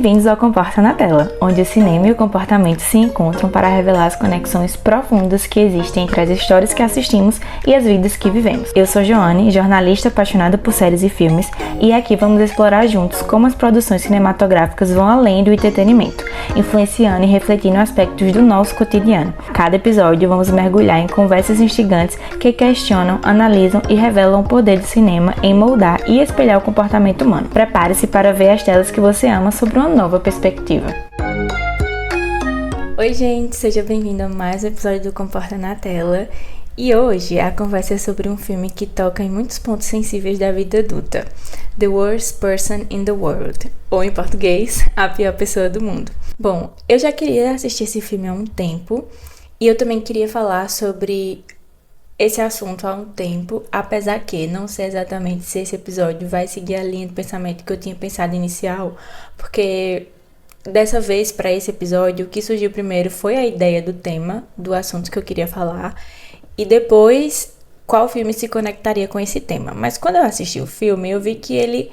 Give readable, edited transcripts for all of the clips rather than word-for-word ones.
Bem-vindos ao Comporta na Tela, onde o cinema e o comportamento se encontram para revelar as conexões profundas que existem entre as histórias que assistimos e as vidas que vivemos. Eu sou Joane, jornalista apaixonada por séries e filmes, e aqui vamos explorar juntos como as produções cinematográficas vão além do entretenimento, influenciando e refletindo aspectos do nosso cotidiano. Cada episódio vamos mergulhar em conversas instigantes que questionam, analisam e revelam o poder do cinema em moldar e espelhar o comportamento humano. Prepare-se para ver as telas que você ama sob uma nova perspectiva. Oi gente, seja bem-vindo a mais um episódio do Comporta na Tela. E hoje a conversa é sobre um filme que toca em muitos pontos sensíveis da vida adulta. The Worst Person in the World, ou em português, A Pior Pessoa do Mundo. Bom, eu já queria assistir esse filme há um tempo e eu também queria falar sobre esse assunto há um tempo, apesar que não sei exatamente se esse episódio vai seguir a linha de pensamento que eu tinha pensado inicial, porque dessa vez, para esse episódio, o que surgiu primeiro foi a ideia do tema, do assunto que eu queria falar, e depois qual filme se conectaria com esse tema. Mas quando eu assisti o filme, eu vi que ele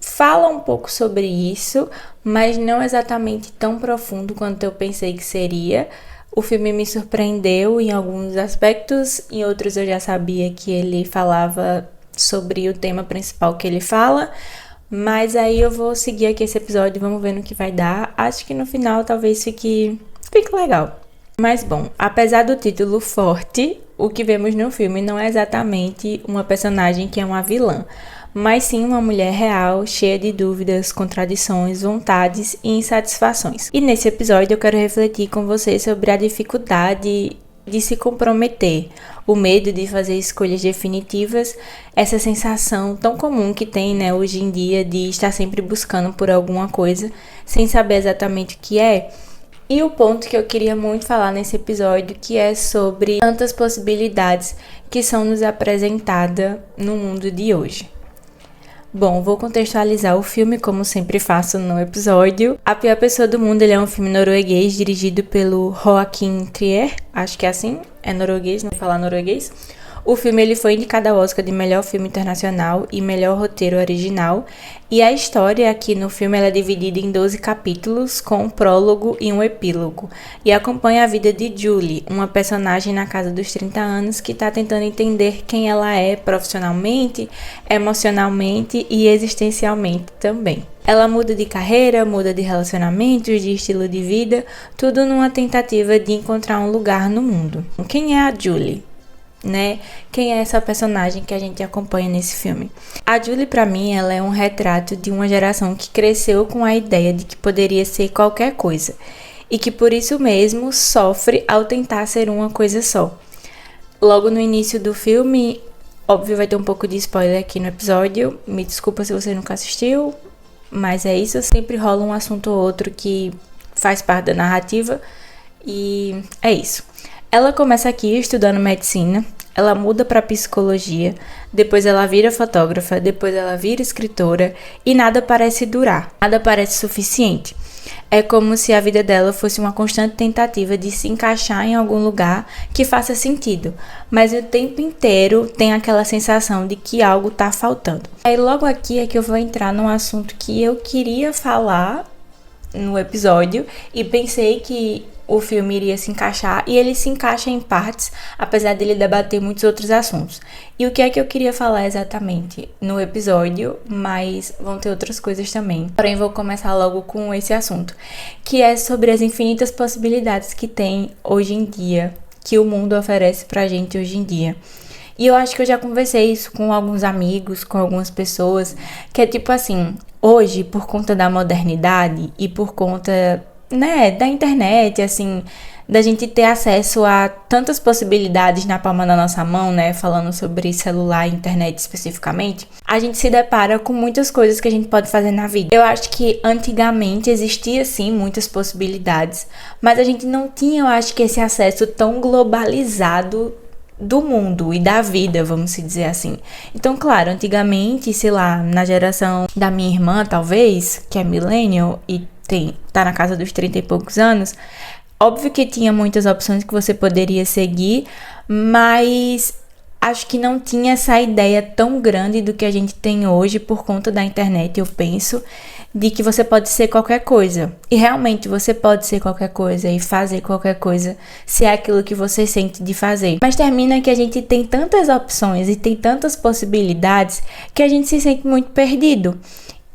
fala um pouco sobre isso, mas não exatamente tão profundo quanto eu pensei que seria. O filme me surpreendeu em alguns aspectos, em outros eu já sabia que ele falava sobre o tema principal que ele fala, mas aí eu vou seguir aqui esse episódio e vamos ver no que vai dar. Acho que no final talvez fique legal. Mas bom, apesar do título forte, o que vemos no filme não é exatamente uma personagem que é uma vilã, mas sim uma mulher real, cheia de dúvidas, contradições, vontades e insatisfações. E nesse episódio eu quero refletir com vocês sobre a dificuldade de se comprometer, o medo de fazer escolhas definitivas, essa sensação tão comum que tem, né, hoje em dia de estar sempre buscando por alguma coisa, sem saber exatamente o que é. E o ponto que eu queria muito falar nesse episódio, que é sobre tantas possibilidades que são nos apresentadas no mundo de hoje. Bom, vou contextualizar o filme como sempre faço no episódio. A Pior Pessoa do Mundo, ele é um filme norueguês dirigido pelo Joachim Trier, acho que é assim, é norueguês, não vou falar norueguês. O filme ele foi indicado ao Oscar de melhor filme internacional e melhor roteiro original. E a história aqui no filme ela é dividida em 12 capítulos, com um prólogo e um epílogo. E acompanha a vida de Julie, uma personagem na casa dos 30 anos que está tentando entender quem ela é profissionalmente, emocionalmente e existencialmente também. Ela muda de carreira, muda de relacionamentos, de estilo de vida, tudo numa tentativa de encontrar um lugar no mundo. Quem é a Julie? Né? Quem é essa personagem que a gente acompanha nesse filme? A Julie, pra mim, ela é um retrato de uma geração que cresceu com a ideia de que poderia ser qualquer coisa e que por isso mesmo sofre ao tentar ser uma coisa só. Logo no início do filme, óbvio vai ter um pouco de spoiler aqui no episódio, me desculpa se você nunca assistiu, mas é isso, sempre rola um assunto ou outro que faz parte da narrativa e é isso. Ela começa aqui estudando medicina, ela muda para psicologia, depois ela vira fotógrafa, depois ela vira escritora e nada parece durar, nada parece suficiente. É como se a vida dela fosse uma constante tentativa de se encaixar em algum lugar que faça sentido, mas o tempo inteiro tem aquela sensação de que algo está faltando. Aí logo aqui é que eu vou entrar num assunto que eu queria falar no episódio e pensei que o filme iria se encaixar, e ele se encaixa em partes, apesar dele debater muitos outros assuntos. E o que é que eu queria falar exatamente no episódio, mas vão ter outras coisas também. Porém, vou começar logo com esse assunto, que é sobre as infinitas possibilidades que tem hoje em dia, que o mundo oferece pra gente hoje em dia. E eu acho que eu já conversei isso com alguns amigos, com algumas pessoas, que é tipo assim, hoje, por conta da modernidade e por conta, né, da internet, assim, da gente ter acesso a tantas possibilidades na palma da nossa mão, né, falando sobre celular e internet especificamente, a gente se depara com muitas coisas que a gente pode fazer na vida. Eu acho que antigamente existia, sim, muitas possibilidades, mas a gente não tinha, eu acho que esse acesso tão globalizado do mundo e da vida, vamos dizer assim. Então, claro, antigamente, sei lá, na geração da minha irmã, talvez, que é millennial e tá na casa dos 30 e poucos anos, óbvio que tinha muitas opções que você poderia seguir, mas acho que não tinha essa ideia tão grande do que a gente tem hoje por conta da internet, eu penso, de que você pode ser qualquer coisa. E realmente você pode ser qualquer coisa e fazer qualquer coisa se é aquilo que você sente de fazer. Mas termina que a gente tem tantas opções e tem tantas possibilidades que a gente se sente muito perdido.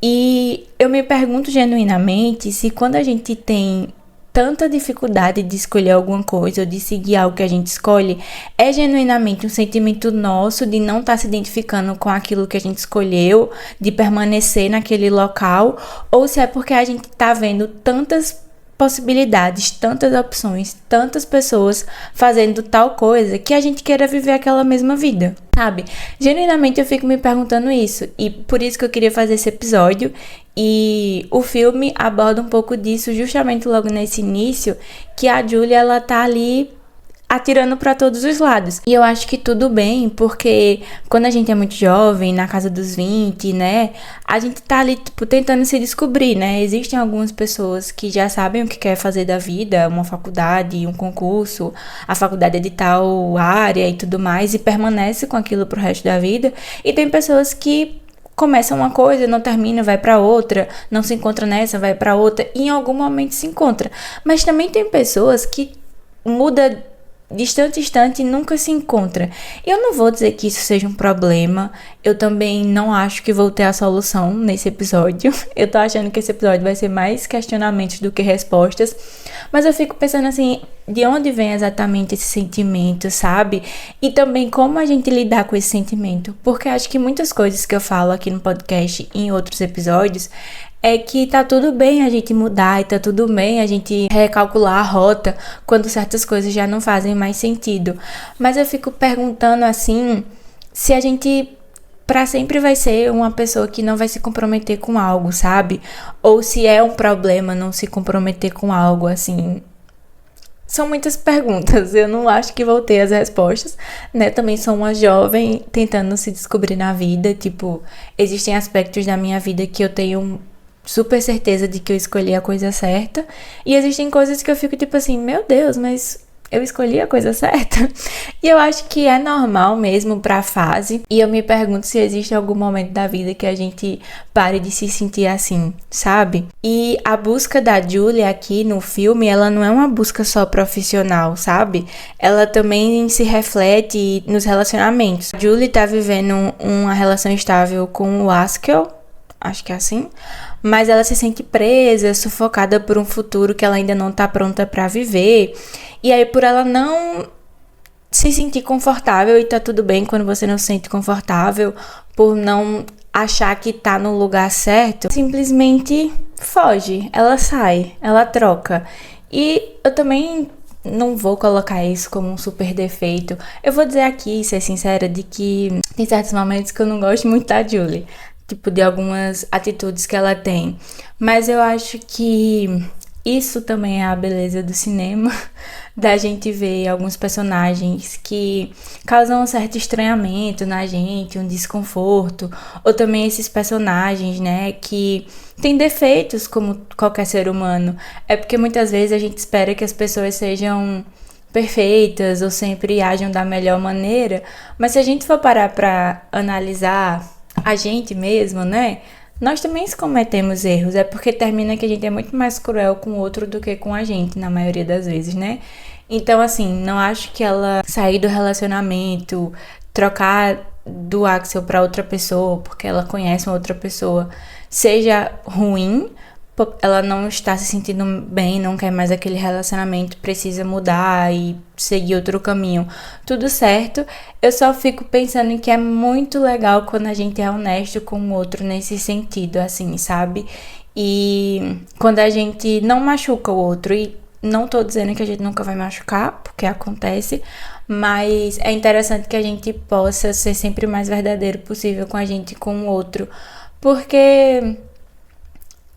E eu me pergunto genuinamente se quando a gente tem tanta dificuldade de escolher alguma coisa ou de seguir algo que a gente escolhe, é genuinamente um sentimento nosso de não estar se identificando com aquilo que a gente escolheu, de permanecer naquele local, ou se é porque a gente tá vendo tantas possibilidades, tantas opções, tantas pessoas fazendo tal coisa que a gente queira viver aquela mesma vida, sabe? Genuinamente eu fico me perguntando isso e por isso que eu queria fazer esse episódio. E o filme aborda um pouco disso justamente logo nesse início, que a Julie, ela tá ali atirando para todos os lados. E eu acho que tudo bem, porque quando a gente é muito jovem, na casa dos 20, né, a gente tá ali, tipo, tentando se descobrir, né? Existem algumas pessoas que já sabem o que quer fazer da vida, uma faculdade, um concurso, a faculdade é de tal área e tudo mais, e permanece com aquilo pro resto da vida. E tem pessoas que começa uma coisa, não termina, vai pra outra, não se encontra nessa, vai pra outra, e em algum momento se encontra. Mas também tem pessoas que mudam de instante em instante e nunca se encontra. Eu não vou dizer que isso seja um problema, eu também não acho que vou ter a solução nesse episódio. Eu tô achando que esse episódio vai ser mais questionamentos do que respostas, mas eu fico pensando assim, de onde vem exatamente esse sentimento, sabe? E também como a gente lidar com esse sentimento, porque acho que muitas coisas que eu falo aqui no podcast e em outros episódios é que tá tudo bem a gente mudar e tá tudo bem a gente recalcular a rota quando certas coisas já não fazem mais sentido. Mas eu fico perguntando assim, se a gente pra sempre vai ser uma pessoa que não vai se comprometer com algo, sabe? Ou se é um problema não se comprometer com algo, assim. São muitas perguntas, eu não acho que vou ter as respostas, né? Também sou uma jovem tentando se descobrir na vida, tipo, existem aspectos da minha vida que eu tenho super certeza de que eu escolhi a coisa certa, e existem coisas que eu fico tipo assim, meu Deus, mas eu escolhi a coisa certa? E eu acho que é normal mesmo pra fase, e eu me pergunto se existe algum momento da vida que a gente pare de se sentir assim, sabe? E a busca da Julie aqui no filme, ela não é uma busca só profissional, sabe? Ela também se reflete nos relacionamentos. A Julie tá vivendo uma relação estável com o Haskell, acho que é assim, mas ela se sente presa, sufocada por um futuro que ela ainda não tá pronta pra viver. E aí, por ela não se sentir confortável, e tá tudo bem quando você não se sente confortável, por não achar que tá no lugar certo, simplesmente foge, ela sai, ela troca. E eu também não vou colocar isso como um super defeito. Eu vou dizer aqui, ser sincera, de que tem certos momentos que eu não gosto muito da Julie, tipo, de algumas atitudes que ela tem. Mas eu acho que isso também é a beleza do cinema, da gente ver alguns personagens que causam um certo estranhamento na gente, um desconforto, ou também esses personagens, né, que têm defeitos como qualquer ser humano. É porque muitas vezes a gente espera que as pessoas sejam perfeitas ou sempre ajam da melhor maneira, mas se a gente for parar pra analisar a gente mesmo, né? Nós também cometemos erros, é porque termina que a gente é muito mais cruel com o outro do que com a gente, na maioria das vezes, né? Então, assim, não acho que ela sair do relacionamento, trocar do Axel pra outra pessoa, porque ela conhece uma outra pessoa, seja ruim. Ela não está se sentindo bem, não quer mais aquele relacionamento, precisa mudar e seguir outro caminho. Tudo certo, eu só fico pensando em que é muito legal quando a gente é honesto com o outro nesse sentido, assim, sabe? E quando a gente não machuca o outro, e não tô dizendo que a gente nunca vai machucar, porque acontece, mas é interessante que a gente possa ser sempre o mais verdadeiro possível com a gente e com o outro, porque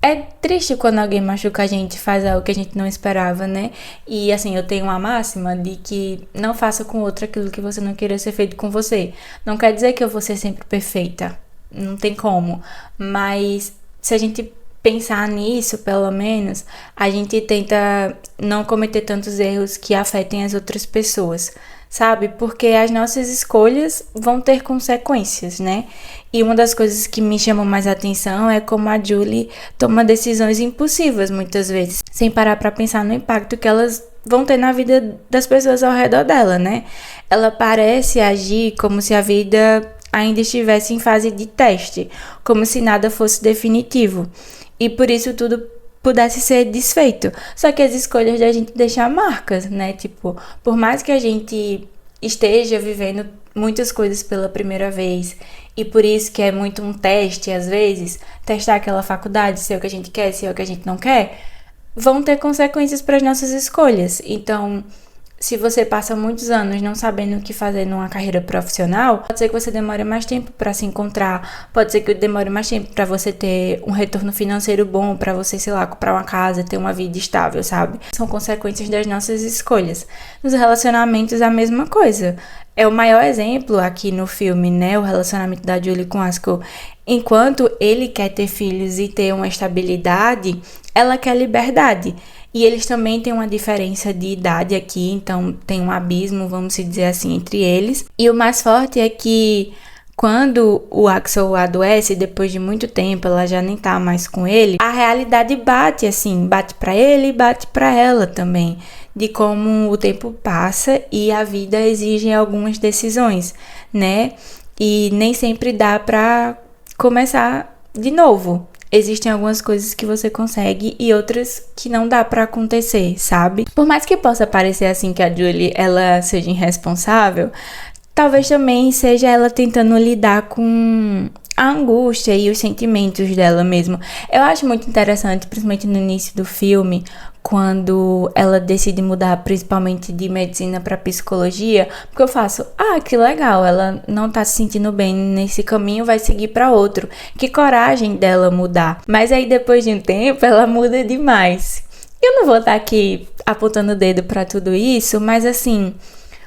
é triste quando alguém machuca a gente, faz algo que a gente não esperava, né? E assim, eu tenho uma máxima de que não faça com o outro aquilo que você não queria ser feito com você. Não quer dizer que eu vou ser sempre perfeita, não tem como. Mas se a gente pensar nisso, pelo menos, a gente tenta não cometer tantos erros que afetem as outras pessoas, sabe? Porque as nossas escolhas vão ter consequências, né? E uma das coisas que me chamam mais atenção é como a Julie toma decisões impulsivas muitas vezes, sem parar pra pensar no impacto que elas vão ter na vida das pessoas ao redor dela, né? Ela parece agir como se a vida ainda estivesse em fase de teste, como se nada fosse definitivo. E por isso tudo pudesse ser desfeito. Só que as escolhas da gente deixam marcas, né? Tipo, por mais que a gente esteja vivendo muitas coisas pela primeira vez, e por isso que é muito um teste, às vezes, testar aquela faculdade, se é o que a gente quer, se é o que a gente não quer, vão ter consequências para as nossas escolhas. Então, se você passa muitos anos não sabendo o que fazer numa carreira profissional, pode ser que você demore mais tempo para se encontrar, pode ser que demore mais tempo para você ter um retorno financeiro bom, para você, sei lá, comprar uma casa, ter uma vida estável, sabe? São consequências das nossas escolhas. Nos relacionamentos, a mesma coisa. É o maior exemplo aqui no filme, né? O relacionamento da Julie com Haskell. Enquanto ele quer ter filhos e ter uma estabilidade, ela quer liberdade. E eles também têm uma diferença de idade aqui, então tem um abismo, vamos dizer assim, entre eles. E o mais forte é que quando o Axel adoece, depois de muito tempo, ela já nem tá mais com ele, a realidade bate, assim, bate pra ele e bate pra ela também, de como o tempo passa e a vida exige algumas decisões, né? E nem sempre dá pra começar de novo. Existem algumas coisas que você consegue e outras que não dá pra acontecer, sabe? Por mais que possa parecer assim que a Julie, ela seja irresponsável, talvez também seja ela tentando lidar com a angústia e os sentimentos dela mesmo. Eu acho muito interessante, principalmente no início do filme, quando ela decide mudar principalmente de medicina para psicologia, porque eu faço, que legal, ela não tá se sentindo bem nesse caminho, vai seguir para outro. Que coragem dela mudar. Mas aí depois de um tempo ela muda demais. Eu não vou estar aqui apontando o dedo para tudo isso, mas assim,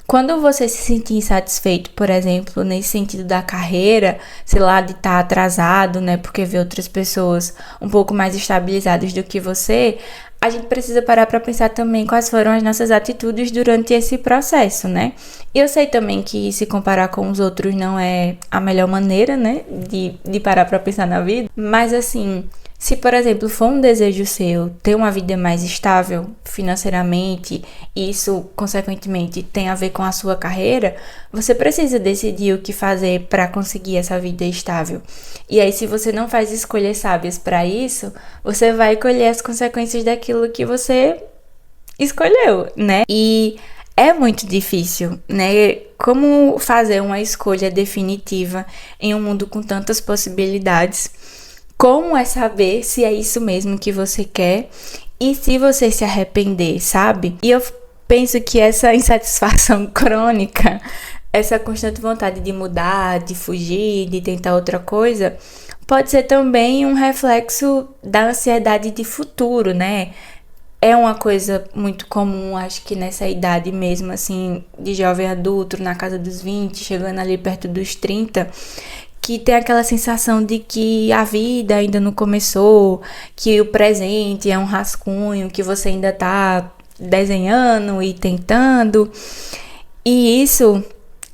quando você se sentir insatisfeito, por exemplo, nesse sentido da carreira, sei lá, de estar atrasado, né, porque vê outras pessoas um pouco mais estabilizadas do que você, a gente precisa parar para pensar também quais foram as nossas atitudes durante esse processo, né? Eu sei também que se comparar com os outros não é a melhor maneira, né, de parar para pensar na vida, mas assim, se, por exemplo, for um desejo seu ter uma vida mais estável financeiramente, e isso, consequentemente, tem a ver com a sua carreira, você precisa decidir o que fazer para conseguir essa vida estável. E aí, se você não faz escolhas sábias para isso, você vai colher as consequências daquilo que você escolheu, né? E é muito difícil, né? Como fazer uma escolha definitiva em um mundo com tantas possibilidades? Como é saber se é isso mesmo que você quer e se você se arrepender, sabe? E eu penso que essa insatisfação crônica, essa constante vontade de mudar, de fugir, de tentar outra coisa, pode ser também um reflexo da ansiedade de futuro, né? É uma coisa muito comum, acho que nessa idade mesmo, assim, de jovem adulto, na casa dos 20, chegando ali perto dos 30, que tem aquela sensação de que a vida ainda não começou, que o presente é um rascunho, que você ainda tá desenhando e tentando. E isso,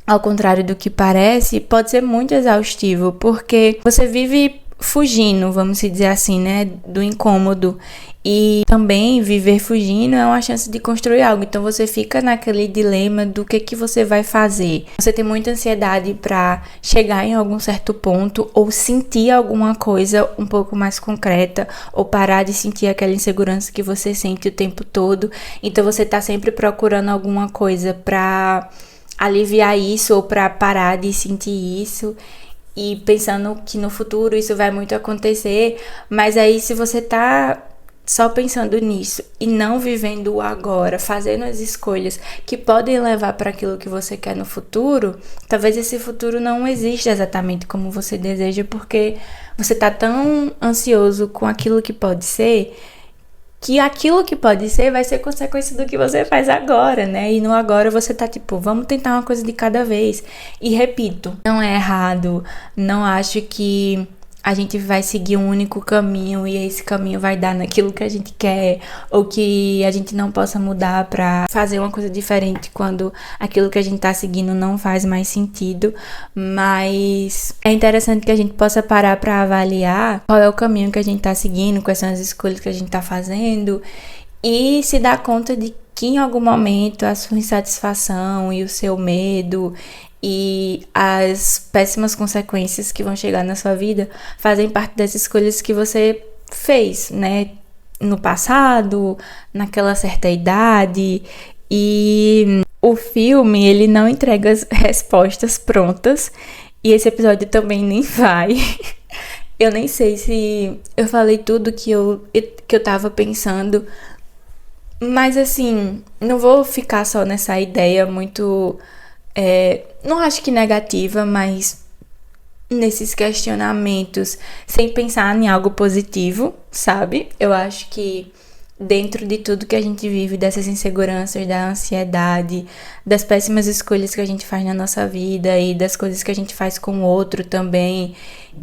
ao contrário do que parece, pode ser muito exaustivo, porque você vive fugindo, vamos dizer assim, né, do incômodo. E também viver fugindo é uma chance de construir algo. Então você fica naquele dilema do que você vai fazer. Você tem muita ansiedade para chegar em algum certo ponto ou sentir alguma coisa um pouco mais concreta ou parar de sentir aquela insegurança que você sente o tempo todo. Então você tá sempre procurando alguma coisa para aliviar isso ou para parar de sentir isso. E pensando que no futuro isso vai muito acontecer. Mas aí se você tá só pensando nisso e não vivendo o agora, fazendo as escolhas que podem levar para aquilo que você quer no futuro, talvez esse futuro não exista exatamente como você deseja, porque você tá tão ansioso com aquilo que pode ser, que aquilo que pode ser vai ser consequência do que você faz agora, né? E no agora você tá tipo, vamos tentar uma coisa de cada vez. E repito, não é errado, não acho que a gente vai seguir um único caminho e esse caminho vai dar naquilo que a gente quer, ou que a gente não possa mudar pra fazer uma coisa diferente quando aquilo que a gente tá seguindo não faz mais sentido. Mas é interessante que a gente possa parar pra avaliar qual é o caminho que a gente tá seguindo, quais são as escolhas que a gente tá fazendo, e se dar conta de que em algum momento a sua insatisfação e o seu medo e as péssimas consequências que vão chegar na sua vida fazem parte das escolhas que você fez, né? No passado, naquela certa idade. E o filme, ele não entrega as respostas prontas. E esse episódio também nem vai. Eu nem sei se eu falei tudo que eu tava pensando. Mas assim, não vou ficar só nessa ideia muito... não acho que negativa, mas nesses questionamentos, sem pensar em algo positivo, sabe? Eu acho que dentro de tudo que a gente vive, dessas inseguranças, da ansiedade, das péssimas escolhas que a gente faz na nossa vida e das coisas que a gente faz com o outro também,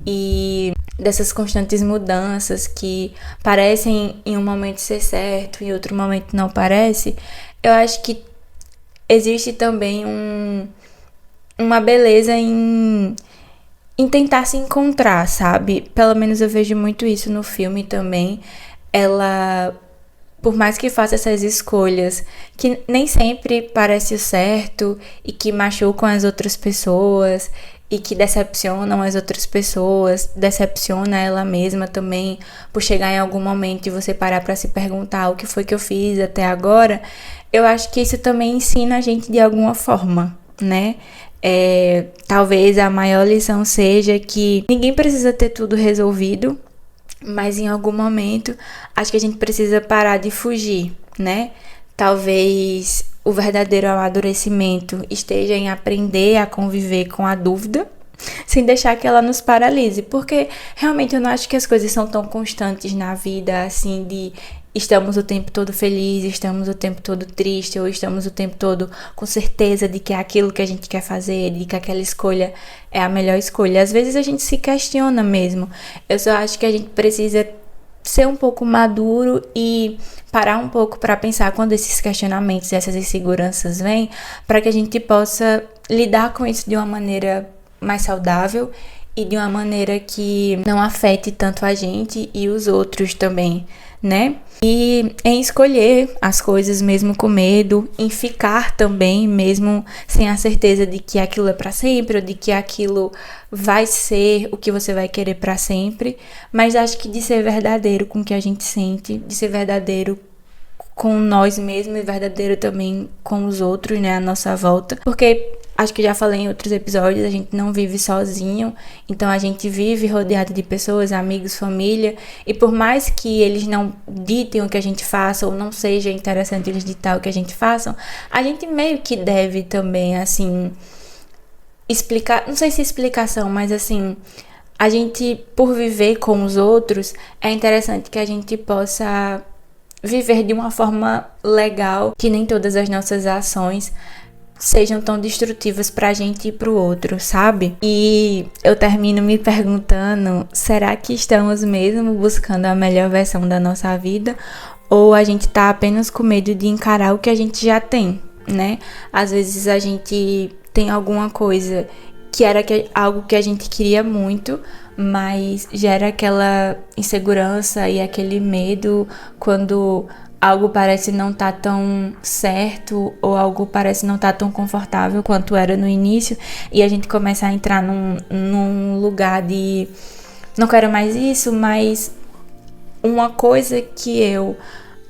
e dessas constantes mudanças que parecem em um momento ser certo e em outro momento não parece, eu acho que existe também uma beleza em tentar se encontrar, sabe? Pelo menos eu vejo muito isso no filme também. Ela, por mais que faça essas escolhas que nem sempre parece o certo e que machucam as outras pessoas e que decepcionam as outras pessoas, decepciona ela mesma também, por chegar em algum momento e você parar pra se perguntar o que foi que eu fiz até agora, eu acho que isso também ensina a gente de alguma forma, né? Talvez a maior lição seja que ninguém precisa ter tudo resolvido, mas em algum momento acho que a gente precisa parar de fugir, né? Talvez o verdadeiro amadurecimento esteja em aprender a conviver com a dúvida, sem deixar que ela nos paralise, porque realmente eu não acho que as coisas são tão constantes na vida, assim, de estamos o tempo todo felizes, estamos o tempo todo tristes, ou estamos o tempo todo com certeza de que é aquilo que a gente quer fazer, de que aquela escolha é a melhor escolha. Às vezes a gente se questiona mesmo. Eu só acho que a gente precisa ser um pouco maduro e parar um pouco para pensar quando esses questionamentos, essas inseguranças vêm, para que a gente possa lidar com isso de uma maneira mais saudável e de uma maneira que não afete tanto a gente e os outros também, né? E em escolher as coisas mesmo com medo, em ficar também mesmo sem a certeza de que aquilo é para sempre, ou de que aquilo vai ser o que você vai querer para sempre, mas acho que de ser verdadeiro com o que a gente sente, de ser verdadeiro com nós mesmos e verdadeiro também com os outros, né, à nossa volta, porque acho que já falei em outros episódios, a gente não vive sozinho, então a gente vive rodeado de pessoas, amigos, família, e por mais que eles não ditem o que a gente faça, ou não seja interessante eles ditar o que a gente faça, a gente meio que deve também, assim, explicar, não sei se explicação, mas assim, a gente, por viver com os outros, é interessante que a gente possa viver de uma forma legal, que nem todas as nossas ações sejam tão destrutivas pra gente e pro outro, sabe? E eu termino me perguntando, será que estamos mesmo buscando a melhor versão da nossa vida? Ou a gente tá apenas com medo de encarar o que a gente já tem, né? Às vezes a gente tem alguma coisa que era algo que a gente queria muito, mas gera aquela insegurança e aquele medo quando algo parece não estar tão certo ou algo parece não estar tão confortável quanto era no início, e a gente começa a entrar num lugar de não quero mais isso. Mas uma coisa que eu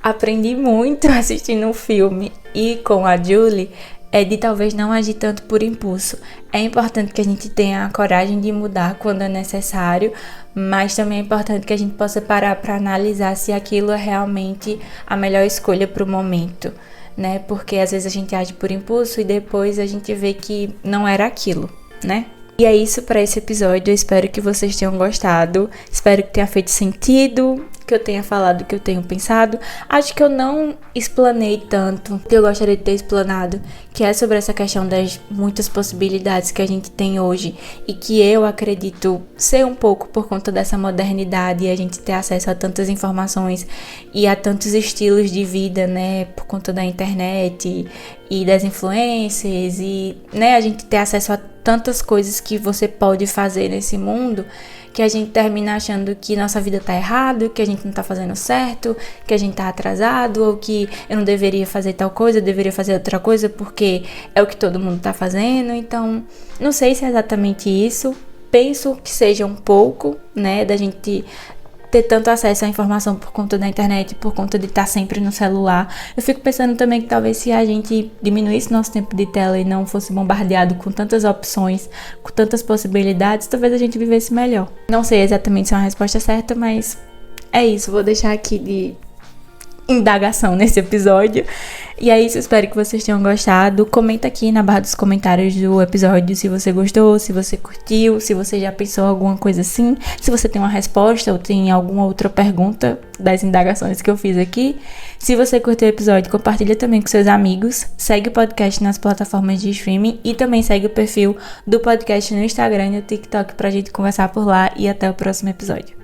aprendi muito assistindo um filme e com a Julie é de talvez não agir tanto por impulso. É importante que a gente tenha a coragem de mudar quando é necessário, mas também é importante que a gente possa parar para analisar se aquilo é realmente a melhor escolha para o momento, né? Porque às vezes a gente age por impulso e depois a gente vê que não era aquilo, né? E é isso para esse episódio. Eu espero que vocês tenham gostado, espero que tenha feito sentido. que eu tenha falado, que eu tenho pensado. Acho que eu não explanei tanto que eu gostaria de ter explanado, que é sobre essa questão das muitas possibilidades que a gente tem hoje e que eu acredito ser um pouco por conta dessa modernidade e a gente ter acesso a tantas informações e a tantos estilos de vida, né, por conta da internet e das influências e, né, a gente ter acesso a tantas coisas que você pode fazer nesse mundo, que a gente termina achando que nossa vida tá errado, que a gente não tá fazendo certo, que a gente tá atrasado, ou que eu não deveria fazer tal coisa, eu deveria fazer outra coisa porque é o que todo mundo tá fazendo. Então, não sei se é exatamente isso. Penso que seja um pouco, né, da gente ter tanto acesso à informação por conta da internet, por conta de estar sempre no celular. Eu fico pensando também que talvez se a gente diminuísse nosso tempo de tela e não fosse bombardeado com tantas opções, com tantas possibilidades, talvez a gente vivesse melhor. Não sei exatamente se é uma resposta certa, mas é isso. Vou deixar aqui de indagação nesse episódio. E é isso, espero que vocês tenham gostado. Comenta aqui na barra dos comentários do episódio se você gostou, se você curtiu, se você já pensou alguma coisa assim, se você tem uma resposta ou tem alguma outra pergunta das indagações que eu fiz aqui. Se você curtiu o episódio, compartilha também com seus amigos, segue o podcast nas plataformas de streaming e também segue o perfil do podcast no Instagram e no TikTok pra gente conversar por lá, e até o próximo episódio.